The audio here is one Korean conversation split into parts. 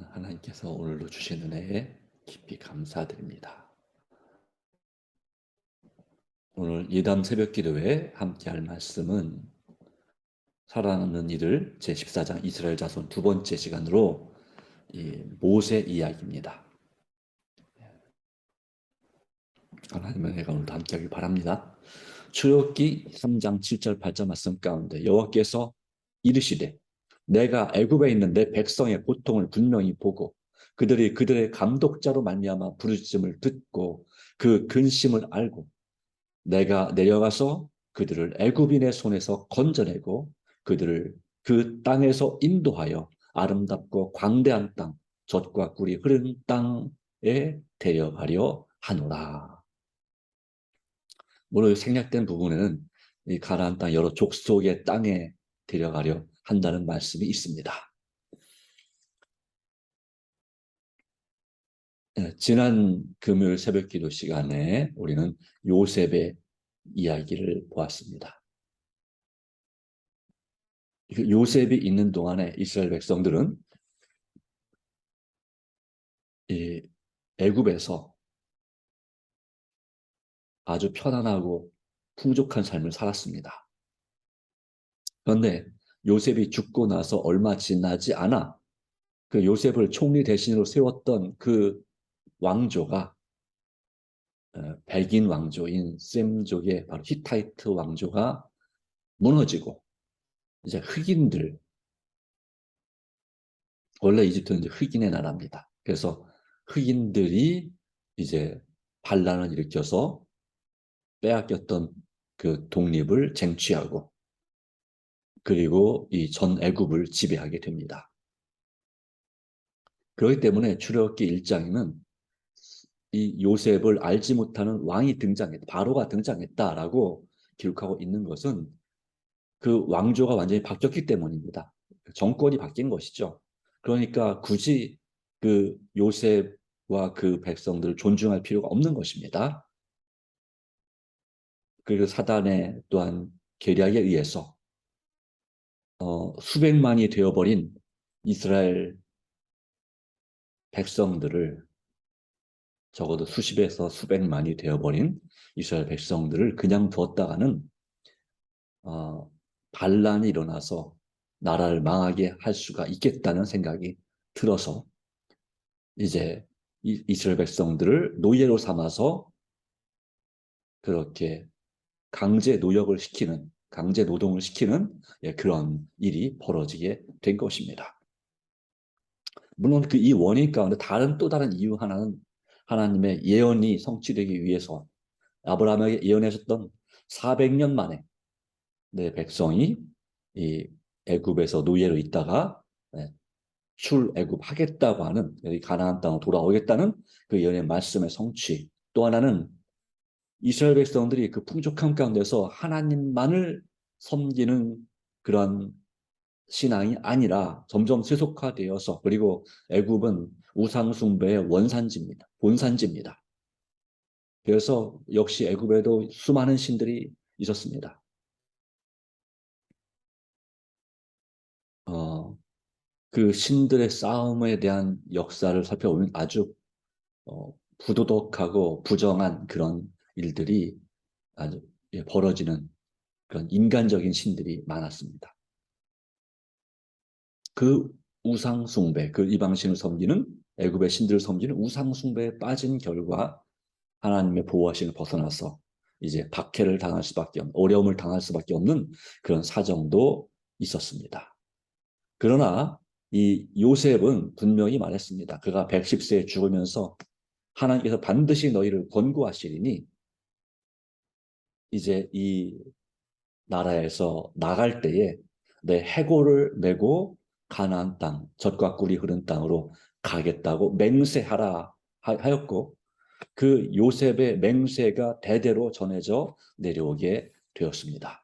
하나님께서 오늘도 주신 은혜에 깊이 감사드립니다. 오늘 예담 새벽 기도회 함께 할 말씀은 살아남는 이들 제14장 이스라엘 자손 두 번째 시간으로 이 모세 이야기입니다. 하나님의 은혜가 오늘도 함께하길 바랍니다. 출애굽기 3장 7절 8절 말씀 가운데 여호와께서 이르시되 내가 애굽에 있는 내 백성의 고통을 분명히 보고 그들의 감독자로 말미암아 부르짖음을 듣고 그 근심을 알고 내가 내려가서 그들을 애굽인의 손에서 건져내고 그들을 그 땅에서 인도하여 아름답고 광대한 땅, 젖과 꿀이 흐르는 땅에 데려가려 하노라. 물론 생략된 부분에는 이 가나안 땅 여러 족속의 땅에 데려가려 한다는 말씀이 있습니다. 지난 금요일 새벽기도 시간에 우리는 요셉의 이야기를 보았습니다. 요셉이 있는 동안에 이스라엘 백성들은 이 애굽에서 아주 편안하고 풍족한 삶을 살았습니다. 그런데 요셉이 죽고 나서 얼마 지나지 않아 그 요셉을 총리 대신으로 세웠던 그 왕조가 백인 왕조인 셈족의 바로 히타이트 왕조가 무너지고 이제 흑인들, 원래 이집트는 이제 흑인의 나라입니다. 그래서 흑인들이 이제 반란을 일으켜서 빼앗겼던 그 독립을 쟁취하고 그리고 이 전 애굽을 지배하게 됩니다. 그렇기 때문에 출애굽기 1장에는 이 요셉을 알지 못하는 왕이 등장했다, 바로가 등장했다라고 기록하고 있는 것은 그 왕조가 완전히 바뀌었기 때문입니다. 정권이 바뀐 것이죠. 그러니까 굳이 그 요셉과 그 백성들을 존중할 필요가 없는 것입니다. 그리고 사단의 또한 계략에 의해서 수백만이 되어버린 이스라엘 백성들을, 적어도 수십에서 수백만이 되어버린 이스라엘 백성들을 그냥 두었다가는 반란이 일어나서 나라를 망하게 할 수가 있겠다는 생각이 들어서 이제 이스라엘 백성들을 노예로 삼아서 그렇게 강제 노역을 시키는, 강제 노동을 시키는 그런 일이 벌어지게 된 것입니다. 물론 그 이 원인 가운데 또 다른 이유 하나는 하나님의 예언이 성취되기 위해서 아브라함에게 예언하셨던 400년 만에 내 백성이 이 애굽에서 노예로 있다가 출애굽하겠다고 하는, 여기 가나안 땅으로 돌아오겠다는 그 예언의 말씀의 성취. 또 하나는 이스라엘 백성들이 그 풍족함 가운데서 하나님만을 섬기는 그런 신앙이 아니라 점점 세속화되어서, 그리고 애굽은 우상 숭배의 원산지입니다. 본산지입니다. 그래서 역시 애굽에도 수많은 신들이 있었습니다. 그 신들의 싸움에 대한 역사를 살펴보면 아주 부도덕하고 부정한 그런 일들이 아주 벌어지는 그런 인간적인 신들이 많았습니다. 그 우상 숭배, 그 이방신을 섬기는, 애굽의 신들을 섬기는 우상 숭배에 빠진 결과 하나님의 보호하심을 벗어나서 이제 박해를 당할 수밖에 없는, 어려움을 당할 수밖에 없는 그런 사정도 있었습니다. 그러나 이 요셉은 분명히 말했습니다. 그가 110세에 죽으면서 하나님께서 반드시 너희를 권고하시리니 이제 이 나라에서 나갈 때에 내 해골을 메고 가나안 땅, 젖과 꿀이 흐른 땅으로 가겠다고 맹세하라 하였고, 그 요셉의 맹세가 대대로 전해져 내려오게 되었습니다.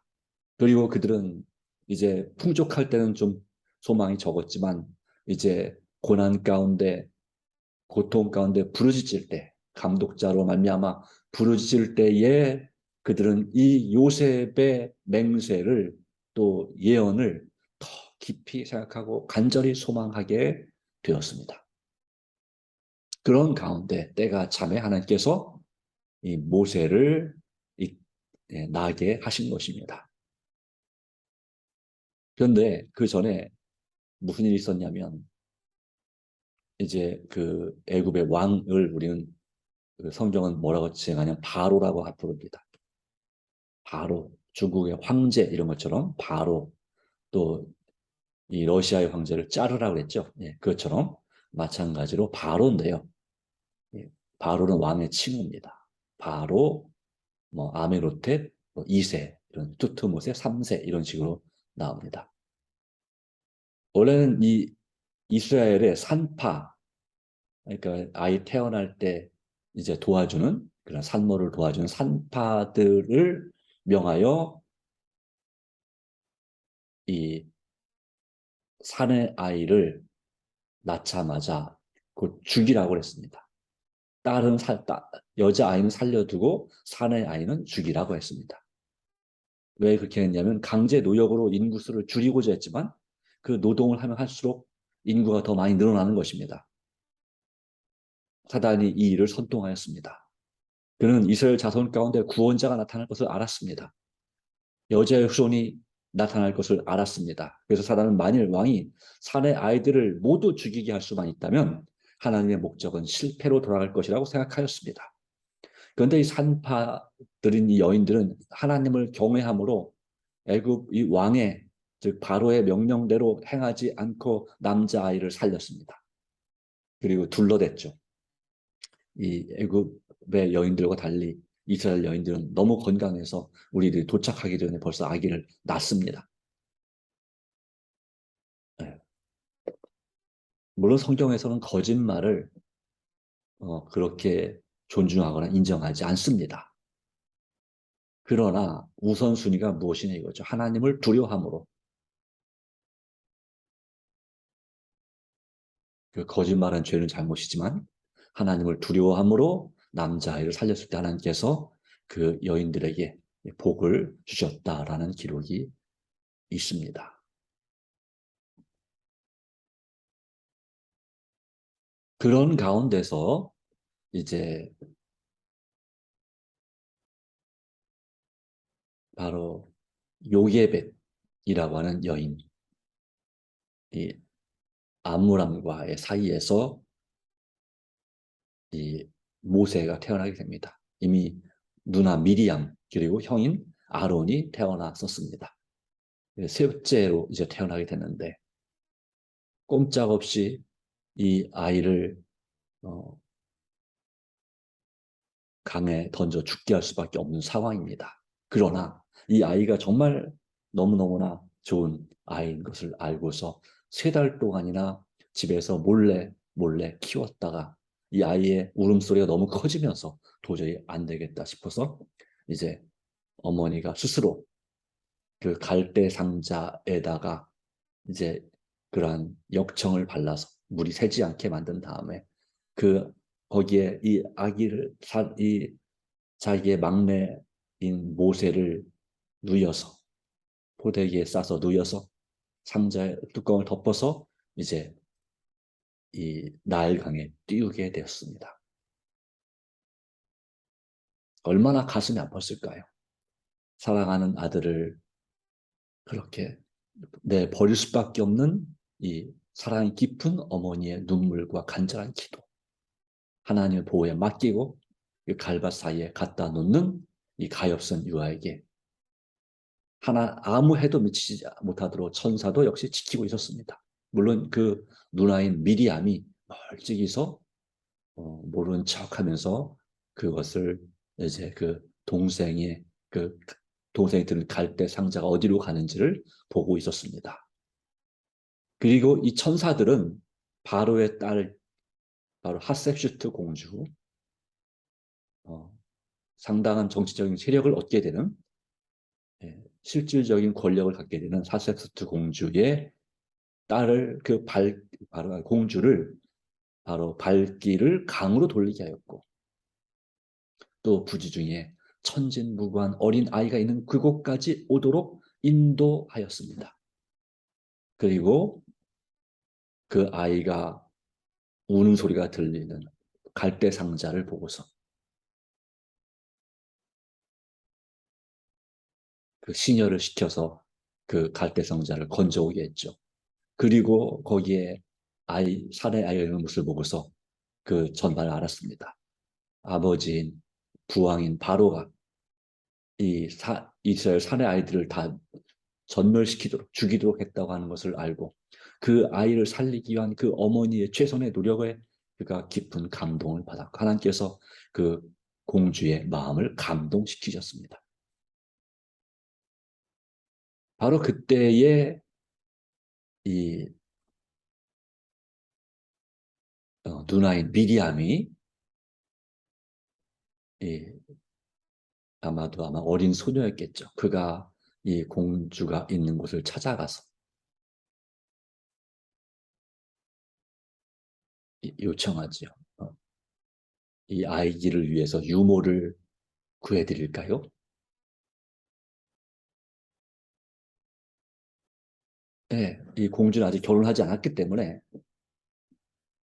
그리고 그들은 이제 풍족할 때는 좀 소망이 적었지만 이제 고난 가운데, 고통 가운데 부르짖을 때, 감독자로 말미암아 부르짖을 때에 그들은 이 요셉의 맹세를, 또 예언을 더 깊이 생각하고 간절히 소망하게 되었습니다. 그런 가운데 때가 참에 하나님께서 이 모세를 나게 하신 것입니다. 그런데 그 전에 무슨 일이 있었냐면 이제 그 애굽의 왕을 우리는 그 성경은 뭐라고 칭하냐면 바로라고 부릅니다. 바로 중국의 황제 이런 것처럼 바로 또 이 러시아의 황제를 짜르라고 그랬죠. 예, 그것처럼 마찬가지로 바로인데요. 예, 바로는 왕의 칭호입니다. 바로 뭐 아메노텝, 뭐 2세, 이런 투트모세 3세 이런 식으로 나옵니다. 원래는 이 이스라엘의 산파, 그러니까 아이 태어날 때 이제 도와주는 그런 산모를 도와주는 산파들을 명하여 이 산의 아이를 낳자마자 곧 죽이라고 그랬습니다. 여자아이는 살려두고 산의 아이는 죽이라고 했습니다. 왜 그렇게 했냐면 강제 노역으로 인구수를 줄이고자 했지만 그 노동을 하면 할수록 인구가 더 많이 늘어나는 것입니다. 사단이 이 일을 선동하였습니다. 그는 이스라엘 자손 가운데 구원자가 나타날 것을 알았습니다. 여자의 후손이 나타날 것을 알았습니다. 그래서 사단은 만일 왕이 산의 아이들을 모두 죽이게 할 수만 있다면 하나님의 목적은 실패로 돌아갈 것이라고 생각하였습니다. 그런데 이 산파들인 이 여인들은 하나님을 경외함으로 애굽 이 왕의 즉 바로의 명령대로 행하지 않고 남자아이를 살렸습니다. 그리고 둘러댔죠. 이 애굽의 여인들과 달리 이스라엘 여인들은 너무 건강해서 우리들이 도착하기 전에 벌써 아기를 낳습니다. 네. 물론 성경에서는 거짓말을 그렇게 존중하거나 인정하지 않습니다. 그러나 우선순위가 무엇이냐 이거죠. 하나님을 두려워함으로 그 거짓말은 죄는 잘못이지만 하나님을 두려워함으로 남자아이를 살렸을 때 하나님께서 그 여인들에게 복을 주셨다라는 기록이 있습니다. 그런 가운데서 이제 바로 요게벳이라고 하는 여인, 이 아므람과의 사이에서 이 모세가 태어나게 됩니다. 이미 누나 미리암 그리고 형인 아론이 태어났었습니다. 셋째로 이제 태어나게 됐는데 꼼짝없이 이 아이를 어, 강에 던져 죽게 할 수밖에 없는 상황입니다. 그러나 이 아이가 정말 너무너무나 좋은 아이인 것을 알고서 3달 동안이나 집에서 몰래 몰래 키웠다가 이 아이의 울음소리가 너무 커지면서 도저히 안 되겠다 싶어서 이제 어머니가 스스로 그 갈대 상자에다가 이제 그러한 역청을 발라서 물이 새지 않게 만든 다음에 그 거기에 이 아기를 이 자기의 막내인 모세를 누여서 포대기에 싸서 누여서 상자의 뚜껑을 덮어서 이제 이 나일강에 띄우게 되었습니다. 얼마나 가슴이 아팠을까요? 사랑하는 아들을 그렇게 버릴 수밖에 없는 이 사랑이 깊은 어머니의 눈물과 간절한 기도. 하나님의 보호에 맡기고 그 갈밭 사이에 갖다 놓는 이 가엾은 유아에게 아무 해도 미치지 못하도록 천사도 역시 지키고 있었습니다. 물론 그 누나인 미리암이 멀찍이서 모르는 척하면서 그것을 이제 그 동생이 든 갈대 상자가 어디로 가는지를 보고 있었습니다. 그리고 이 천사들은 바로의 딸 바로 하셉슈트 공주 상당한 정치적인 세력을 얻게 되는 실질적인 권력을 갖게 되는 하셉슈트 공주의 딸을 바로 공주를 바로 발길을 강으로 돌리게 하였고 또 부지 중에 천진무구한 어린 아이가 있는 그곳까지 오도록 인도하였습니다. 그리고 그 아이가 우는 소리가 들리는 갈대 상자를 보고서 그 시녀를 시켜서 그 갈대 상자를 건져오게 했죠. 그리고 거기에 사내 아이가 있는 모습을 보고서 그 전말을 알았습니다. 아버지인 부왕인 바로가 이스라엘 사내 아이들을 다 전멸시키도록 죽이도록 했다고 하는 것을 알고 그 아이를 살리기 위한 그 어머니의 최선의 노력에 그가 깊은 감동을 받았고 하나님께서 그 공주의 마음을 감동시키셨습니다. 바로 그때에 이 누나인 미리암이 이 아마 어린 소녀였겠죠. 그가 이 공주가 있는 곳을 찾아가서 요청하지요. 이 아이를 위해서 유모를 구해드릴까요? 네, 이 공주는 아직 결혼하지 않았기 때문에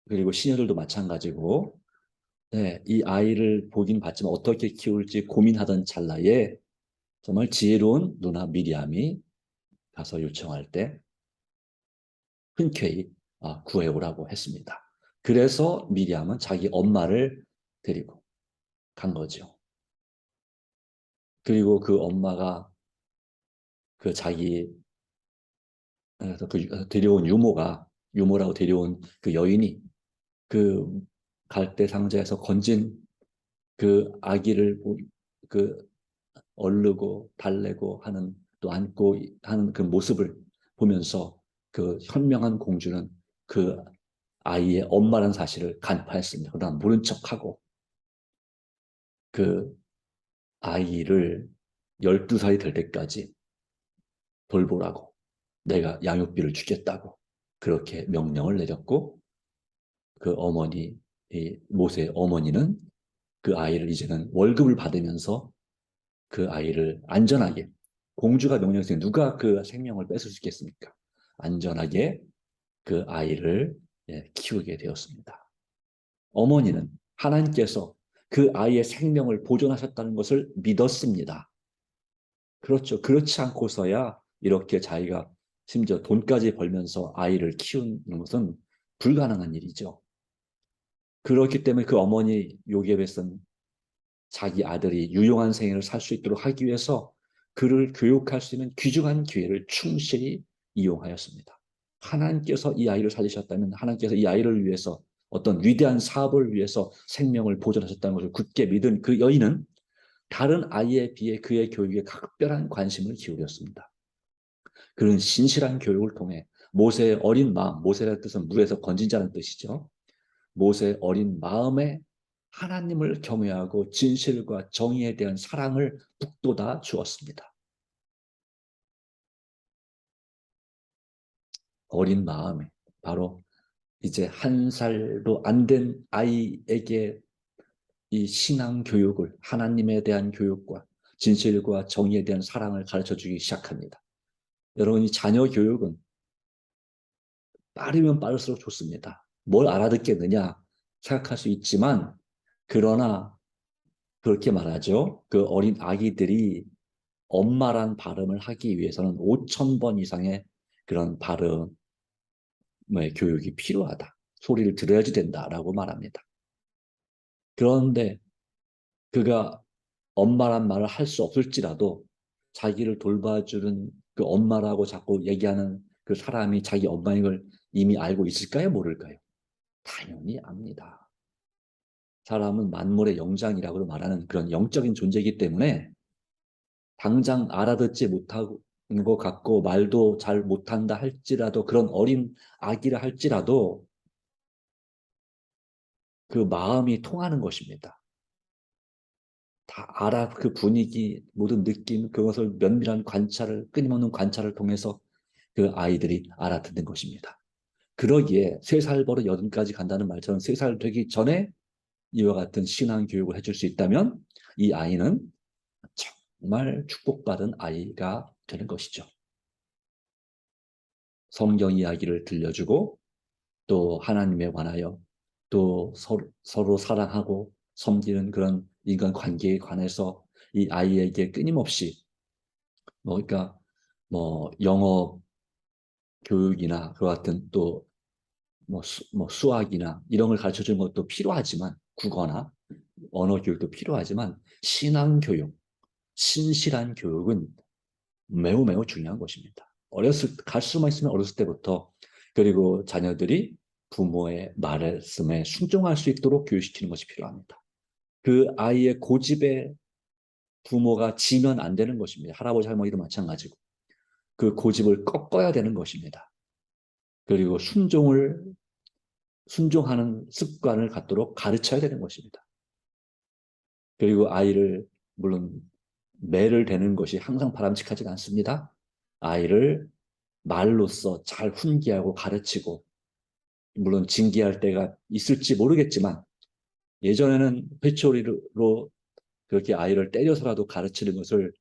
그리고 시녀들도 마찬가지고 네, 이 아이를 보긴 봤지만 어떻게 키울지 고민하던 찰나에 정말 지혜로운 누나 미리암이 가서 요청할 때 흔쾌히 구해오라고 했습니다. 그래서 미리암은 자기 엄마를 데리고 간 거죠. 그리고 그 엄마가 그 자기 데려온 유모라고 데려온 그 여인이 그 갈대 상자에서 건진 그 아기를 그 얼르고 달래고 하는 또 안고 하는 그 모습을 보면서 그 현명한 공주는 그 아이의 엄마라는 사실을 간파했습니다. 그러나 모른 척하고 그 아이를 12살이 될 때까지 돌보라고 내가 양육비를 주겠다고 그렇게 명령을 내렸고 그 어머니, 이 모세의 어머니는 그 아이를 이제는 월급을 받으면서 그 아이를 안전하게 공주가 명령했으니 누가 그 생명을 뺏을 수 있겠습니까? 안전하게 그 아이를 키우게 되었습니다. 어머니는 하나님께서 그 아이의 생명을 보존하셨다는 것을 믿었습니다. 그렇죠. 그렇지 않고서야 이렇게 자기가 심지어 돈까지 벌면서 아이를 키우는 것은 불가능한 일이죠. 그렇기 때문에 그 어머니 요셉은 자기 아들이 유용한 생애를 살 수 있도록 하기 위해서 그를 교육할 수 있는 귀중한 기회를 충실히 이용하였습니다. 하나님께서 이 아이를 살리셨다면 하나님께서 이 아이를 위해서 어떤 위대한 사업을 위해서 생명을 보존하셨다는 것을 굳게 믿은 그 여인은 다른 아이에 비해 그의 교육에 각별한 관심을 기울였습니다. 그런 신실한 교육을 통해 모세의 어린 마음, 모세라는 뜻은 물에서 건진 자는 뜻이죠. 모세의 어린 마음에 하나님을 경외하고 진실과 정의에 대한 사랑을 북돋아 주었습니다. 어린 마음에 바로 이제 1살도 안 된 아이에게 이 신앙 교육을 하나님에 대한 교육과 진실과 정의에 대한 사랑을 가르쳐 주기 시작합니다. 여러분 이 자녀 교육은 빠르면 빠를수록 좋습니다. 뭘 알아듣겠느냐 생각할 수 있지만 그러나 그렇게 말하죠. 그 어린 아기들이 엄마란 발음을 하기 위해서는 5,000번 이상의 그런 발음의 교육이 필요하다. 소리를 들어야지 된다라고 말합니다. 그런데 그가 엄마란 말을 할 수 없을지라도 자기를 돌봐주는 그 엄마라고 자꾸 얘기하는 그 사람이 자기 엄마인 걸 이미 알고 있을까요? 모를까요? 당연히 압니다. 사람은 만물의 영장이라고 말하는 그런 영적인 존재이기 때문에 당장 알아듣지 못하는 것 같고 말도 잘 못한다 할지라도 그런 어린 아기라 할지라도 그 마음이 통하는 것입니다. 다 알아 그 분위기 모든 느낌 그것을 면밀한 관찰을 끊임없는 관찰을 통해서 그 아이들이 알아듣는 것입니다. 그러기에 3살 버릇 8까지 간다는 말처럼 3살 되기 전에 이와 같은 신앙 교육을 해줄 수 있다면 이 아이는 정말 축복받은 아이가 되는 것이죠. 성경 이야기를 들려주고 또 하나님에 관하여 또 서로 사랑하고 섬기는 그런 인간 관계에 관해서 이 아이에게 끊임없이 그러니까 영어 교육이나 그와 같은 또 수학이나 이런 걸 가르쳐 주는 것도 필요하지만 국어나 언어 교육도 필요하지만 신앙 교육, 신실한 교육은 매우 매우 중요한 것입니다. 갈 수만 있으면 어렸을 때부터 그리고 자녀들이 부모의 말씀에 순종할 수 있도록 교육시키는 것이 필요합니다. 그 아이의 고집에 부모가 지면 안 되는 것입니다. 할아버지 할머니도 마찬가지고 그 고집을 꺾어야 되는 것입니다. 그리고 순종하는 습관을 갖도록 가르쳐야 되는 것입니다. 그리고 아이를 물론 매를 대는 것이 항상 바람직하지 않습니다. 아이를 말로써 잘 훈계하고 가르치고 물론 징계할 때가 있을지 모르겠지만 예전에는 회초리로 그렇게 아이를 때려서라도 가르치는 것을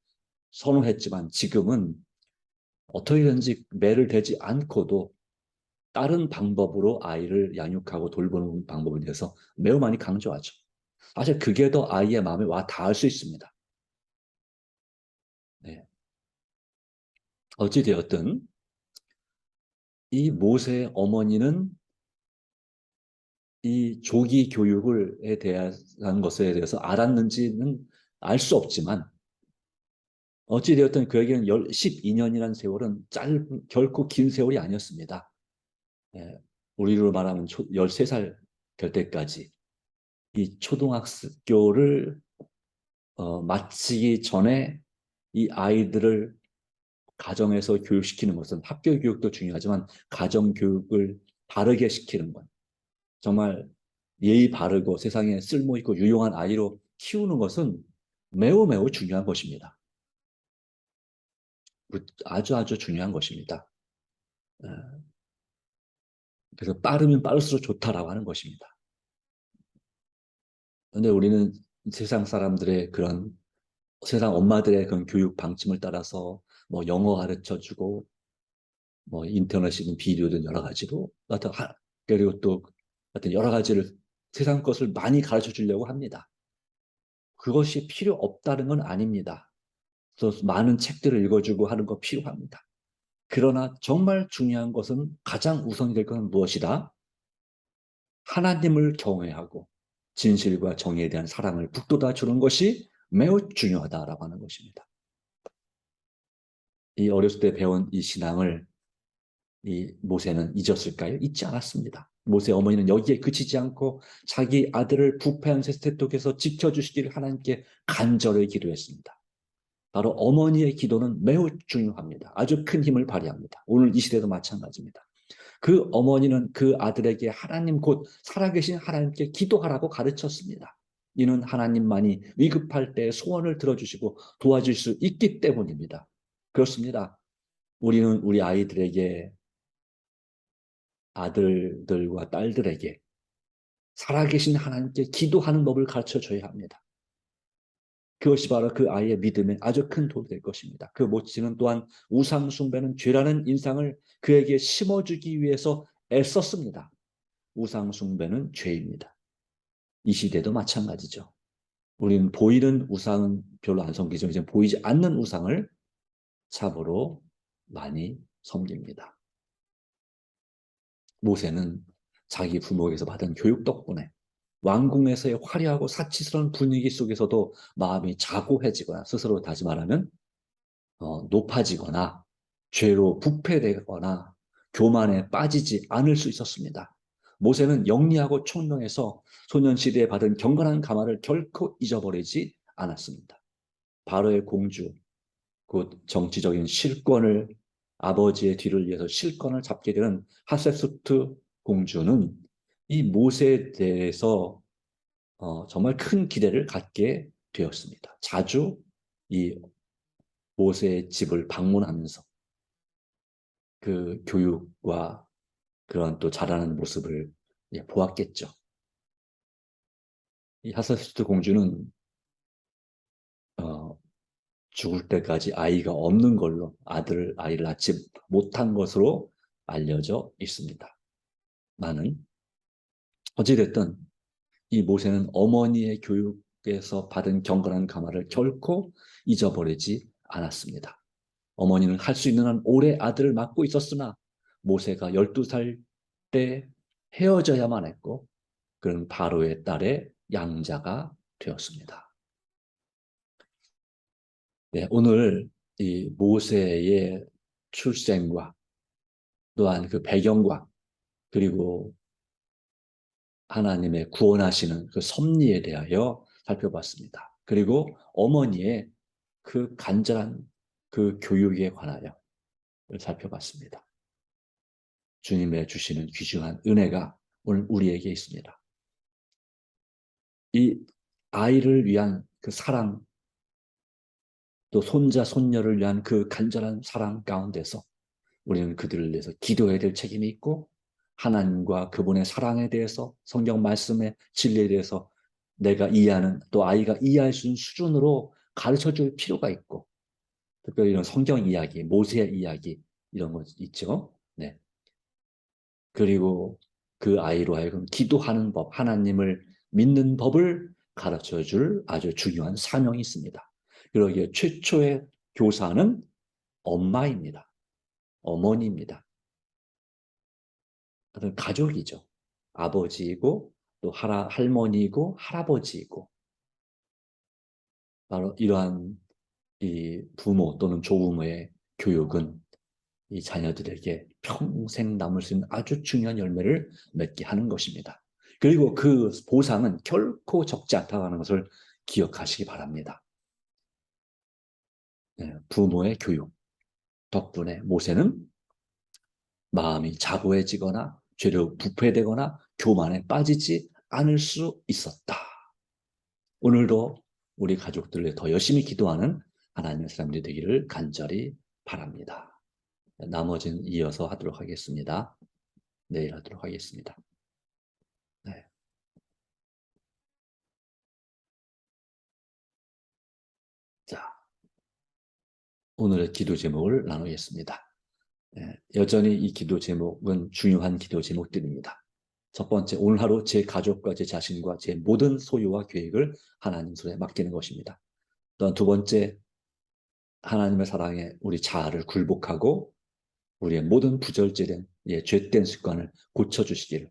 선호했지만 지금은 어떻게든지 매를 대지 않고도 다른 방법으로 아이를 양육하고 돌보는 방법에 대해서 매우 많이 강조하죠. 사실 그게 더 아이의 마음에 와 닿을 수 있습니다. 네. 어찌되었든 이 모세의 어머니는 이 조기 교육에 대한 것에 대해서 알았는지는 알 수 없지만 어찌되었든 그에게는 12년이라는 세월은 결코 긴 세월이 아니었습니다. 예, 우리로 말하면 13살 될 때까지 이 초등학교를 마치기 전에 이 아이들을 가정에서 교육시키는 것은 학교 교육도 중요하지만 가정 교육을 바르게 시키는 것 정말 예의 바르고 세상에 쓸모있고 유용한 아이로 키우는 것은 매우 매우 중요한 것입니다. 아주 아주 중요한 것입니다. 그래서 빠르면 빠를수록 좋다라고 하는 것입니다. 그런데 우리는 세상 사람들의 그런 세상 엄마들의 그런 교육 방침을 따라서 영어 가르쳐주고 인터넷이든 비디오든 여러 가지로 그리고 또 하여튼 여러 가지를 세상 것을 많이 가르쳐 주려고 합니다. 그것이 필요 없다는 건 아닙니다. 그래서 많은 책들을 읽어주고 하는 거 필요합니다. 그러나 정말 중요한 것은 가장 우선이 될 것은 무엇이다? 하나님을 경외하고 진실과 정의에 대한 사랑을 북돋아 주는 것이 매우 중요하다라고 하는 것입니다. 이 어렸을 때 배운 이 신앙을 이 모세는 잊었을까요? 잊지 않았습니다. 모세 어머니는 여기에 그치지 않고 자기 아들을 부패한 세스테톡에서 지켜주시기를 하나님께 간절히 기도했습니다. 바로 어머니의 기도는 매우 중요합니다. 아주 큰 힘을 발휘합니다. 오늘 이 시대도 마찬가지입니다. 그 어머니는 그 아들에게 하나님 곧 살아계신 하나님께 기도하라고 가르쳤습니다. 이는 하나님만이 위급할 때 소원을 들어주시고 도와줄 수 있기 때문입니다. 그렇습니다. 우리는 우리 아이들에게 아들들과 딸들에게 살아계신 하나님께 기도하는 법을 가르쳐줘야 합니다. 그것이 바로 그 아이의 믿음에 아주 큰 도움이 될 것입니다. 그 모치는 또한 우상 숭배는 죄라는 인상을 그에게 심어주기 위해서 애썼습니다. 우상 숭배는 죄입니다. 이 시대도 마찬가지죠. 우리는 보이는 우상은 별로 안 섬기지만 이제 보이지 않는 우상을 참으로 많이 섬깁니다. 모세는 자기 부모에게서 받은 교육 덕분에 왕궁에서의 화려하고 사치스러운 분위기 속에서도 마음이 자고해지거나 스스로 다시 말하면 높아지거나 죄로 부패되거나 교만에 빠지지 않을 수 있었습니다. 모세는 영리하고 총명해서 소년시대에 받은 경건한 가마를 결코 잊어버리지 않았습니다. 바로의 공주, 곧 정치적인 실권을 아버지의 뒤를 이어서 실권을 잡게 되는 하세수트 공주는 이 모세에 대해서 정말 큰 기대를 갖게 되었습니다. 자주 이 모세의 집을 방문하면서 그 교육과 그런 또 자라는 모습을 보았겠죠. 이 하세스트 공주는 죽을 때까지 아이가 없는 걸로 아이를 낳지 못한 것으로 알려져 있습니다. 나는 어찌됐든 이 모세는 어머니의 교육에서 받은 경건한 가마를 결코 잊어버리지 않았습니다. 어머니는 할 수 있는 한 오래 아들을 맡고 있었으나 모세가 12살 때 헤어져야만 했고 그는 바로의 딸의 양자가 되었습니다. 네, 오늘 이 모세의 출생과 또한 그 배경과 그리고 하나님의 구원하시는 그 섭리에 대하여 살펴봤습니다. 그리고 어머니의 그 간절한 그 교육에 관하여 살펴봤습니다. 주님의 주시는 귀중한 은혜가 오늘 우리에게 있습니다. 이 아이를 위한 그 사랑, 또 손자, 손녀를 위한 그 간절한 사랑 가운데서 우리는 그들을 위해서 기도해야 될 책임이 있고 하나님과 그분의 사랑에 대해서 성경 말씀의 진리에 대해서 내가 이해하는 또 아이가 이해할 수 있는 수준으로 가르쳐줄 필요가 있고 특별히 이런 성경 이야기, 모세의 이야기 이런 거 있죠. 네. 그리고 그 아이로 하여금 기도하는 법, 하나님을 믿는 법을 가르쳐줄 아주 중요한 사명이 있습니다. 그러기에 최초의 교사는 엄마입니다. 어머니입니다. 어떤 가족이죠. 아버지이고 또 할머니이고 할아버지이고 바로 이러한 이 부모 또는 조부모의 교육은 이 자녀들에게 평생 남을 수 있는 아주 중요한 열매를 맺게 하는 것입니다. 그리고 그 보상은 결코 적지 않다는 것을 기억하시기 바랍니다. 네, 부모의 교육 덕분에 모세는 마음이 자고해지거나 죄로 부패되거나 교만에 빠지지 않을 수 있었다. 오늘도 우리 가족들을 더 열심히 기도하는 하나님의 사람들이 되기를 간절히 바랍니다. 나머지는 이어서 하도록 하겠습니다. 내일 하도록 하겠습니다. 네. 자, 오늘의 기도 제목을 나누겠습니다. 네, 여전히 이 기도 제목은 중요한 기도 제목들입니다. 첫 번째, 오늘 하루 제 가족과 제 자신과 제 모든 소유와 계획을 하나님 손에 맡기는 것입니다. 또한 두 번째, 하나님의 사랑에 우리 자아를 굴복하고 우리의 모든 부절제된 죄된 습관을 고쳐주시기를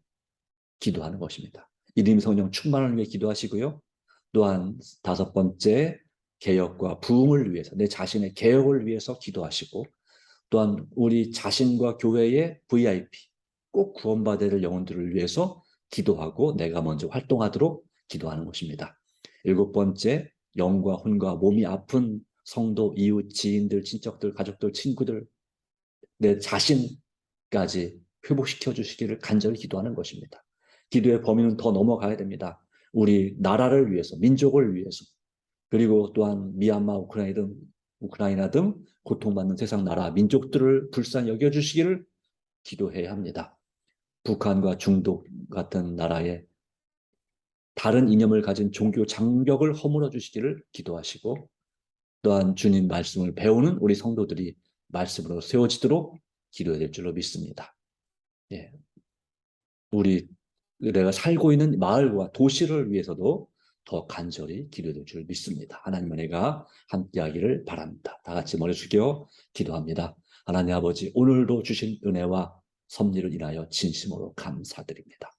기도하는 것입니다. 이름 성령 충만을 위해 기도하시고요. 또한 다섯 번째, 개혁과 부흥을 위해서 내 자신의 개혁을 위해서 기도하시고 또한 우리 자신과 교회의 VIP 꼭 구원받아야 될 영혼들을 위해서 기도하고 내가 먼저 활동하도록 기도하는 것입니다. 일곱 번째, 영과 혼과 몸이 아픈 성도, 이웃, 지인들, 친척들, 가족들, 친구들 내 자신까지 회복시켜 주시기를 간절히 기도하는 것입니다. 기도의 범위는 더 넘어가야 됩니다. 우리 나라를 위해서, 민족을 위해서, 그리고 또한 미얀마, 우크라이나 등 고통받는 세상 나라, 민족들을 불쌍히 여겨주시기를 기도해야 합니다. 북한과 중동 같은 나라에 다른 이념을 가진 종교 장벽을 허물어 주시기를 기도하시고 또한 주님 말씀을 배우는 우리 성도들이 말씀으로 세워지도록 기도해야 될 줄로 믿습니다. 예. 내가 살고 있는 마을과 도시를 위해서도 더 간절히 기도될 줄 믿습니다. 하나님 은혜가 함께하기를 바랍니다. 다 같이 머리 숙여 기도합니다. 하나님 아버지, 오늘도 주신 은혜와 섭리를 인하여 진심으로 감사드립니다.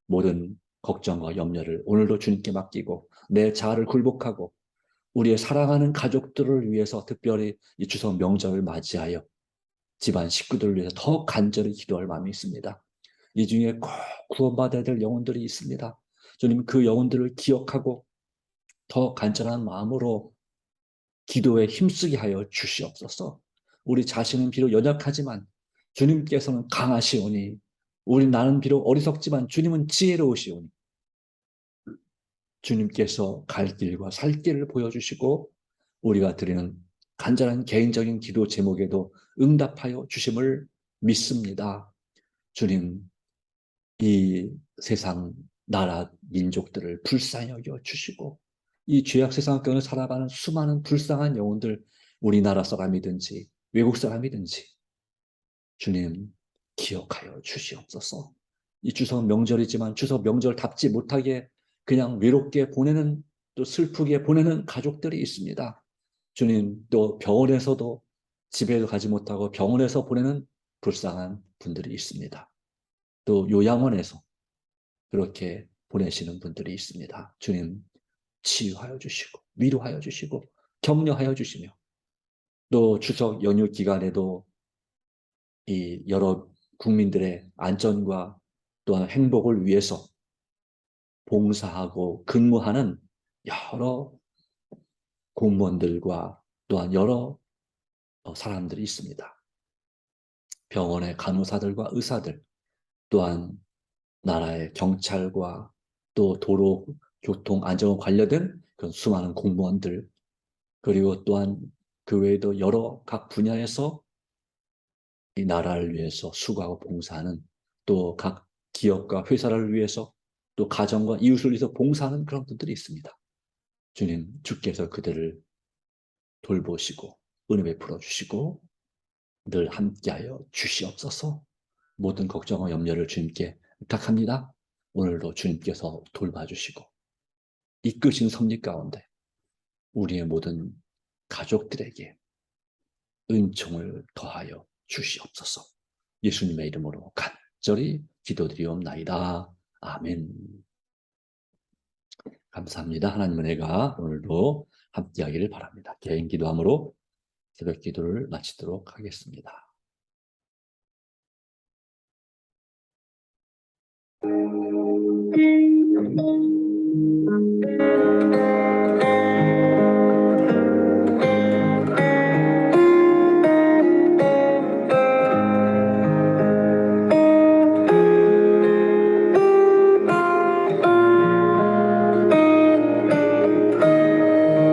모든 걱정과 염려를 오늘도 주님께 맡기고 내 자아를 굴복하고 우리의 사랑하는 가족들을 위해서 특별히 이 추석 명절을 맞이하여 집안 식구들을 위해서 더 간절히 기도할 마음이 있습니다. 이 중에 꼭 구원받아야 될 영혼들이 있습니다. 주님, 그 영혼들을 기억하고 더 간절한 마음으로 기도에 힘쓰게 하여 주시옵소서. 우리 자신은 비록 연약하지만 주님께서는 강하시오니 나는 비록 어리석지만 주님은 지혜로우시오니 주님께서 갈 길과 살 길을 보여주시고 우리가 드리는 간절한 개인적인 기도 제목에도 응답하여 주심을 믿습니다. 주님, 이 세상 나라 민족들을 불쌍히 여겨 주시고 이 죄악 세상 가운데 살아가는 수많은 불쌍한 영혼들 우리나라 사람이든지 외국 사람이든지 주님 기억하여 주시옵소서. 이 추석 명절이지만 추석 명절답지 못하게 그냥 외롭게 보내는, 또 슬프게 보내는 가족들이 있습니다. 주님, 또 병원에서도 집에도 가지 못하고 병원에서 보내는 불쌍한 분들이 있습니다. 또 요양원에서 그렇게 보내시는 분들이 있습니다. 주님, 치유하여 주시고 위로하여 주시고 격려하여 주시며, 또 추석 연휴 기간에도 이 여러 국민들의 안전과 또한 행복을 위해서 봉사하고 근무하는 여러 공무원들과 또한 여러 사람들이 있습니다. 병원의 간호사들과 의사들, 또한 나라의 경찰과 또 도로 교통 안전과 관련된 그런 수많은 공무원들, 그리고 또한 그 외에도 여러 각 분야에서 이 나라를 위해서 수고하고 봉사하는, 또 각 기업과 회사를 위해서, 또 가정과 이웃을 위해서 봉사하는 그런 분들이 있습니다. 주님, 주께서 그들을 돌보시고 은혜 베풀어 주시고 늘 함께하여 주시옵소서. 모든 걱정과 염려를 주님께 부탁합니다. 오늘도 주님께서 돌봐주시고 이끄신 섭리 가운데 우리의 모든 가족들에게 은총을 더하여 주시옵소서. 예수님의 이름으로 간절히 기도드리옵나이다. 아멘. 감사합니다. 하나님의 은혜가 오늘도 함께하기를 바랍니다. 개인 기도함으로 새벽 기도를 마치도록 하겠습니다.